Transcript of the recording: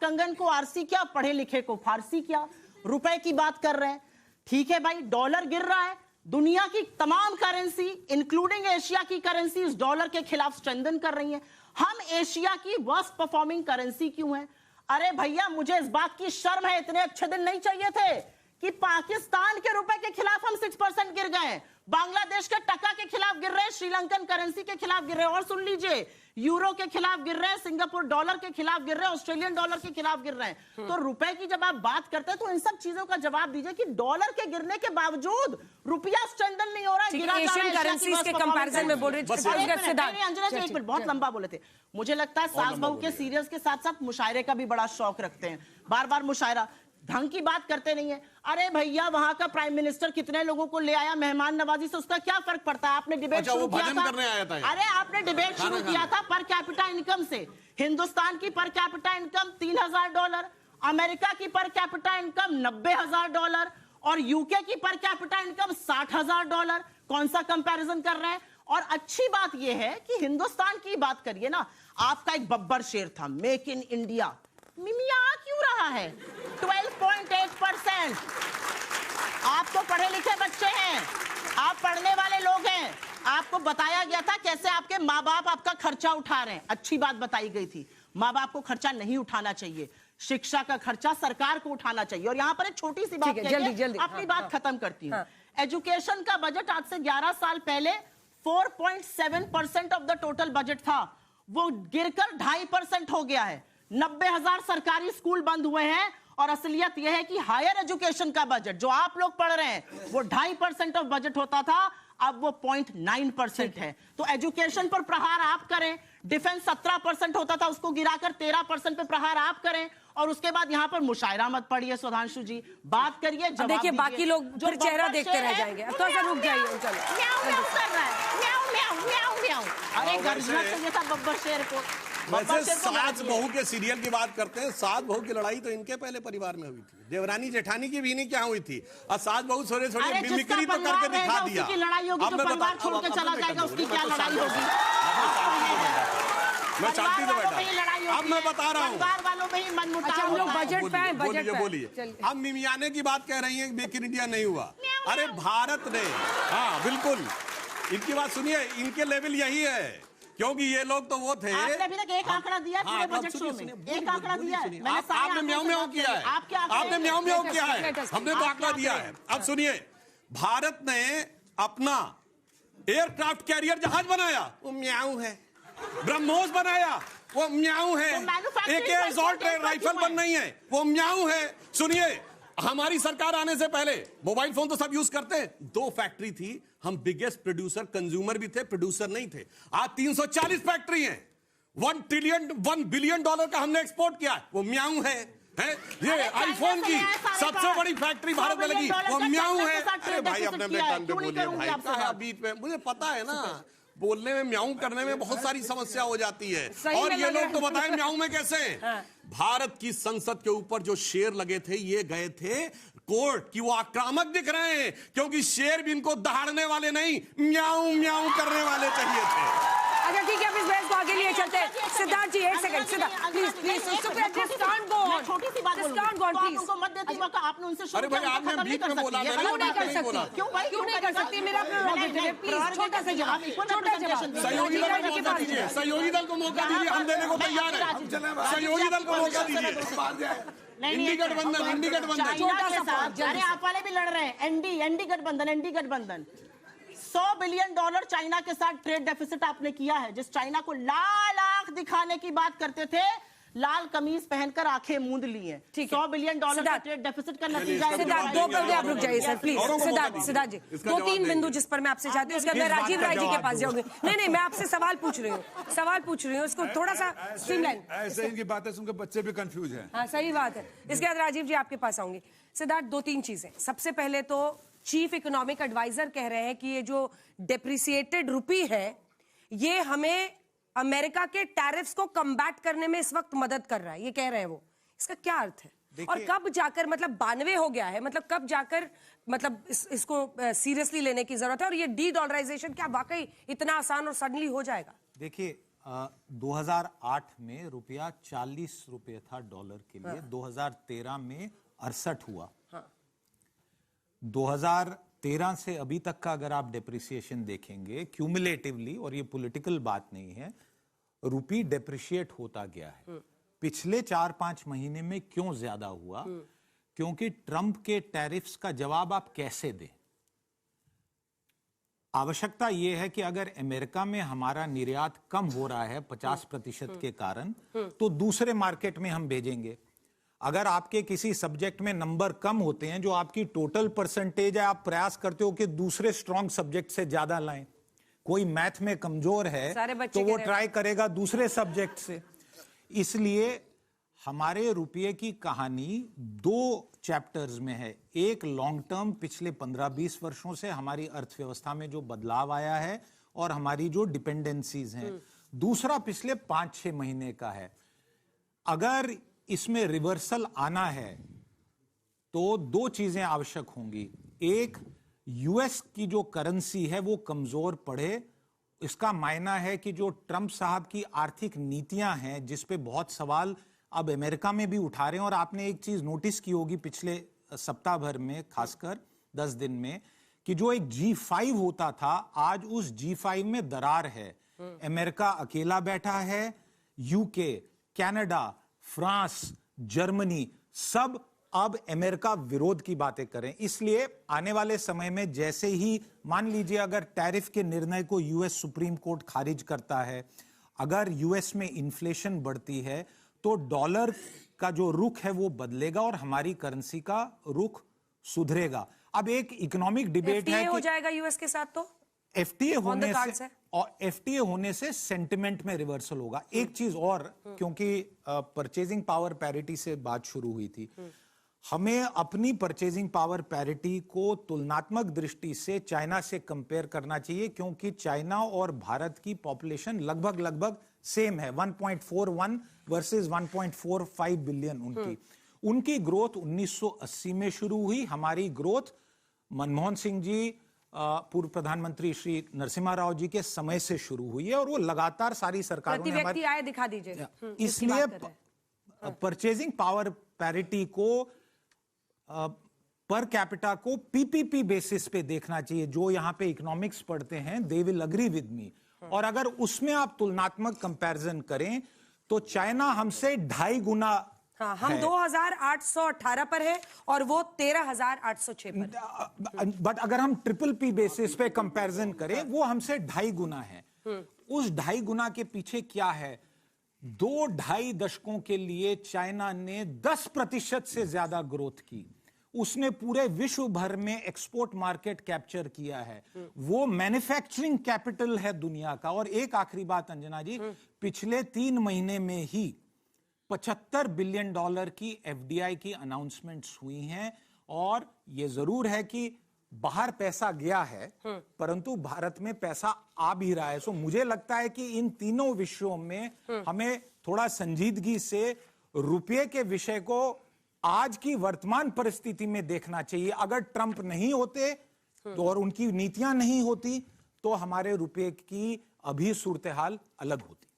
कंगन को आरसी क्या, पढ़े लिखे को फारसी क्या। रुपए की बात कर रहे हैं, ठीक है भाई, डॉलर गिर रहा है, दुनिया की तमाम करेंसी इंक्लूडिंग एशिया की करेंसी इस डॉलर के खिलाफ स्ट्रेंथन कर रही हैं। हम एशिया की वर्स्ट परफॉर्मिंग करेंसी क्यों है? अरे भैया, मुझे इस बात की शर्म है, इतने अच्छे दिन नहीं चाहिए थे कि पाकिस्तान के रुपए के खिलाफ हम 6% गिर गए, बांग्लादेश के टका के खिलाफ गिर रहे हैं, श्रीलंकन करेंसी के खिलाफ गिर रहे हैं, और सुन लीजिए, यूरो के खिलाफ गिर रहे हैं, सिंगापुर डॉलर के खिलाफ गिर रहे हैं, ऑस्ट्रेलियन डॉलर के खिलाफ गिर रहे हैं। तो रुपए की जब आप बात करते हैं तो इन सब चीजों का जवाब दीजिए कि डॉलर के गिरने के बावजूद रुपया स्ट्रेंथन नहीं हो रहा है। एशियन करेंसीज के कंपैरिजन में बोल रहे हैं, एक मिनट, बहुत लंबा बोले थे। मुझे लगता है सास बहू के सीरियल्स के साथ साथ मुशायरे का भी बड़ा शौक रखते हैं, बार बार मुशायरा, ढंग की बात करते नहीं है। अरे भैया, वहां का प्राइम मिनिस्टर कितने लोगों को ले आया मेहमान नवाजी से, उसका क्या फर्क पड़ता है? आपने डिबेट शुरू किया था, अरे आपने डिबेट शुरू किया था पर कैपिटा इनकम से। हिंदुस्तान की पर कैपिटा इनकम $3000, अमेरिका की पर कैपिटा इनकम $90,000 और यूके की पर कैपिटा इनकम $60,000। कौन सा कंपैरिजन कर रहे हैं? और अच्छी बात यह है कि हिंदुस्तान की बात करिए ना, आपका एक बब्बर शेर था, मेक इन इंडिया, मिमिया क्यों रहा है? 12.8%। आप तो पढ़े लिखे बच्चे हैं, आप पढ़ने वाले लोग हैं, आपको बताया गया था कैसे आपके माँ बाप आपका खर्चा उठा रहे हैं, अच्छी बात बताई गई थी। माँ बाप को खर्चा नहीं उठाना चाहिए, शिक्षा का खर्चा सरकार को उठाना चाहिए। और यहाँ पर एक छोटी सी बात जल्दी अपनी बात खत्म करती हूँ। एजुकेशन का बजट आज से 11 साल पहले 4.7% ऑफ द टोटल बजट था, वो गिरकर 2.5% हो गया है। 90,000 सरकारी स्कूल बंद हुए हैं और असलियत यह है कि हायर एजुकेशन का बजट जो आप लोग पढ़ रहे हैं वो 2.5% ऑफ बजट होता था, अब वो 0.9% है। तो एजुकेशन पर प्रहार आप करें, डिफेंस 17% होता था उसको गिराकर 13% पे प्रहार आप करें, और उसके बाद यहाँ पर मुशायरा मत पढ़िए सुधांशु जी, बात करिए, जवाब देखिए बाकी लोग फिर चेहरा देखते रह जाएंगे। अब थोड़ा सा रुक जाइए, चलो म्याऊं म्याऊं कर रहा है, म्याऊं म्याऊं म्याऊं म्याऊं। अरे गर्जना चाहिए था बब्बर शेर को। वैसे सास बहू के सीरियल की बात करते हैं, सास बहू की लड़ाई तो इनके पहले परिवार में हुई थी, देवरानी जेठानी की भी नहीं क्या हुई थी, और सास बहू छोटे छोटे मिमिक्री तो करके दिखा दिया। लड़ाई होगी तो परिवार छोड़ के चला जाएगा, उसकी क्या लड़ाई होगी? मैं शांति से बैठा, अब मैं बता रहा हूँ। परिवार वालों में ही मनमुटाव। हम लोग बजट पे हैं, बजट पे बोलिए। अब मिमियाने की बात कह रही है, मेक इन इंडिया नहीं हुआ। अरे भारत ने, हाँ बिल्कुल, इनकी बात सुनिए, इनके लेवल यही है, क्योंकि ये लोग तो वो थे। आपने अभी तक एक आंकड़ा दिया है बजट शो में, एक आंकड़ा दिया है, आपने म्याऊं म्याऊं किया है, आपने म्याऊं म्याऊं किया है, हमने तो आंकड़ा दिया है। अब सुनिए, भारत ने अपना एयरक्राफ्ट कैरियर जहाज बनाया, वो म्याऊं है। ब्रह्मोस बनाया, वो म्याऊं है। एक असॉल्ट राइफल बन नहीं है, वो म्याऊं है। सुनिए, हमारी सरकार आने से पहले मोबाइल फोन तो सब यूज करते हैं, 2 फैक्ट्री थी, हम बिगेस्ट प्रोड्यूसर, कंज्यूमर भी थे, प्रोड्यूसर नहीं थे। आज 340 फैक्ट्री हैं, $1 बिलियन का हमने एक्सपोर्ट किया, वो म्याऊं है। ये आईफोन की सबसे बड़ी फैक्ट्री भारत में लगी, वो म्याऊं है। अरे भाई, अपने टर्न पे बोलिए भाई, बीच में मुझे पता है ना, बोलने में म्याऊं करने में बहुत सारी समस्या हो जाती है। और ये लोग तो बताएं म्याऊं में कैसे। भारत की संसद के ऊपर जो शेर लगे थे, ये गए थे कोर्ट की, वो आक्रामक दिख रहे हैं, क्योंकि शेर भी इनको दहाड़ने वाले नहीं, म्याऊं म्याऊं करने वाले चाहिए थे। अच्छा ठीक है, अब इस बहस को आगे लिए चलते हैं। सिद्धार्थ जी एक सेकंड, सिद्धार्थ प्लीज प्लीज, छोटी सी बात प्लीज, उनको मत देती मौका, आपने उनसे शुरू किया, आपने बीच में बोला, क्यों नहीं कर सकती? क्यों भाई, क्यों नहीं कर सकती? मेरा प्रेरोगेटिव है, प्लीज छोटा सा जवाब, छोटा जवाब। सहयोगी दल को मौका दीजिए, सहयोगी दल को मौका दीजिए, हम देने को तैयार है। सहयोगी दल को मौका दीजिए। इंडी गठबंधन छोटा सा, अरे आप वाले भी लड़ रहे हैं, एनडी गठबंधन। $100 बिलियन चाइना के साथ ट्रेड डेफिसिट आपने किया है। जिस चाइना को लाल आंख दिखाने की बात करते थे, लाल कमीज पहनकर आंखें मूंद ली हैं। $100 बिलियन का ट्रेड डेफिसिट का नतीजा है। सिद्धार्थ, 2 पल आप रुक जाइए सर प्लीज। सिद्धार्थ जी, 2-3 बिंदु जिस पर मैं आपसे चाहती हूँ, उसके बाद राजीव राय जी के पास जाऊंगी। नहीं, मैं आपसे सवाल पूछ रही हूँ, उसको थोड़ा सा स्ट्रीमलाइन। ऐसे इनकी बातें सुनकर बच्चे भी कंफ्यूज हैं। हाँ सही बात है। इसके बाद राजीव जी आपके पास आऊंगी। सिद्धार्थ, 2-3 चीजें। सबसे पहले तो चीफ इकोनॉमिक एडवाइजर कह रहे हैं कि ये जो डेप्रिसिएटेड रुपी है, ये हमें अमेरिका के टैरिफ्स को कम्बैट करने में इस वक्त मदद कर रहा है, ये कह रहे हैं वो। इसका क्या अर्थ है? और कब जाकर, मतलब 92 हो गया है, मतलब कब जाकर, मतलब इसको सीरियसली लेने की जरूरत है? और ये डी डॉलराइजेशन क्या वाकई इतना आसान और सडनली हो जाएगा? देखिए, 2008 में रुपया 40 रुपये था डॉलर के लिए। 2013 में 68 हुआ। 2013 से अभी तक का अगर आप डेप्रिसिएशन देखेंगे क्यूमुलेटिवली, और ये पॉलिटिकल बात नहीं है, रुपी डेप्रिशिएट होता गया है। पिछले 4-5 महीने में क्यों ज्यादा हुआ? क्योंकि ट्रंप के टैरिफ्स का जवाब आप कैसे दें। आवश्यकता यह है कि अगर अमेरिका में हमारा निर्यात कम हो रहा है 50% के कारण, तो दूसरे मार्केट में हम भेजेंगे। अगर आपके किसी सब्जेक्ट में नंबर कम होते हैं, जो आपकी टोटल परसेंटेज है, आप प्रयास करते हो कि दूसरे स्ट्रॉन्ग सब्जेक्ट से ज्यादा लाएं। कोई मैथ में कमजोर है तो वो ट्राई करेगा दूसरे सब्जेक्ट से। इसलिए हमारे रुपये की कहानी 2 चैप्टर्स में है। एक लॉन्ग टर्म, पिछले 15-20 वर्षों से हमारी अर्थव्यवस्था में जो बदलाव आया है और हमारी जो डिपेंडेंसीज हैं। दूसरा पिछले 5-6 महीने का है। अगर इसमें रिवर्सल आना है तो 2 चीजें आवश्यक होंगी। एक, यूएस की जो करेंसी है वो कमजोर पड़े। इसका मायना है कि जो ट्रंप साहब की आर्थिक नीतियां हैं, जिस पे बहुत सवाल अब अमेरिका में भी उठा रहे हैं, और आपने एक चीज नोटिस की होगी पिछले सप्ताह भर में, खासकर 10 दिन में, कि जो एक G5 होता था, आज उस G5 में दरार है। अमेरिका अकेला बैठा है, यूके, कनाडा, फ्रांस, जर्मनी सब अब अमेरिका विरोध की बातें करें। इसलिए आने वाले समय में जैसे ही, मान लीजिए अगर टैरिफ के निर्णय को यूएस सुप्रीम कोर्ट खारिज करता है, अगर यूएस में इन्फ्लेशन बढ़ती है, तो डॉलर का जो रुख है वो बदलेगा और हमारी करेंसी का रुख सुधरेगा। अब एक इकोनॉमिक डिबेट है कि हो जाएगा यूएस के साथ, तो एफटीए होने से सेंटिमेंट में रिवर्सल होगा। एक चीज और, क्योंकि परचेजिंग पावर पैरिटी से बात शुरू हुई थी, हमें अपनी परचेजिंग पावर पैरिटी को तुलनात्मक दृष्टि से चाइना से कंपेयर करना चाहिए, क्योंकि चाइना और भारत की पॉपुलेशन लगभग सेम है। 1.41 वर्सेस 1.45 बिलियन उनकी ग्रोथ 1980 में शुरू हुई। हमारी ग्रोथ मनमोहन सिंह जी, पूर्व प्रधानमंत्री श्री नरसिम्हा राव जी के समय से शुरू हुई है, और वो लगातार सारी सरकारों ने हमारी आए दिखा दीजिए। इसलिए परचेजिंग पावर पैरिटी को, पर कैपिटा को पीपीपी बेसिस पे देखना चाहिए। जो यहां पे इकोनॉमिक्स पढ़ते हैं they will agree with me. और अगर उसमें आप तुलनात्मक कंपैरिजन करें तो चाइना हमसे 2.5 गुना, हाँ, हम 2818 पर है और वो 13,806 पर। बट अगर हम ट्रिपल पी बेसिस पे कंपैरिजन करें, वो हमसे 2.5 गुना है। उस 2.5 गुना के पीछे क्या है? 2-2.5 दशकों के लिए चाइना ने 10% से ज्यादा ग्रोथ की। उसने पूरे विश्व भर में एक्सपोर्ट मार्केट कैप्चर किया है। वो मैन्युफैक्चरिंग कैपिटल है दुनिया का। और एक आखिरी बात अंजना जी, पिछले 3 महीने में ही $75 बिलियन की एफडीआई की अनाउंसमेंट्स हुई हैं। और ये जरूर है कि बाहर पैसा गया है, परंतु भारत में पैसा आ भी रहा है। सो मुझे लगता है कि इन तीनों विषयों में हमें थोड़ा संजीदगी से रुपये के विषय को आज की वर्तमान परिस्थिति में देखना चाहिए। अगर ट्रंप नहीं होते तो, और उनकी नीतियां नहीं होती, तो हमारे रुपये की अभी सूरत हाल अलग होती।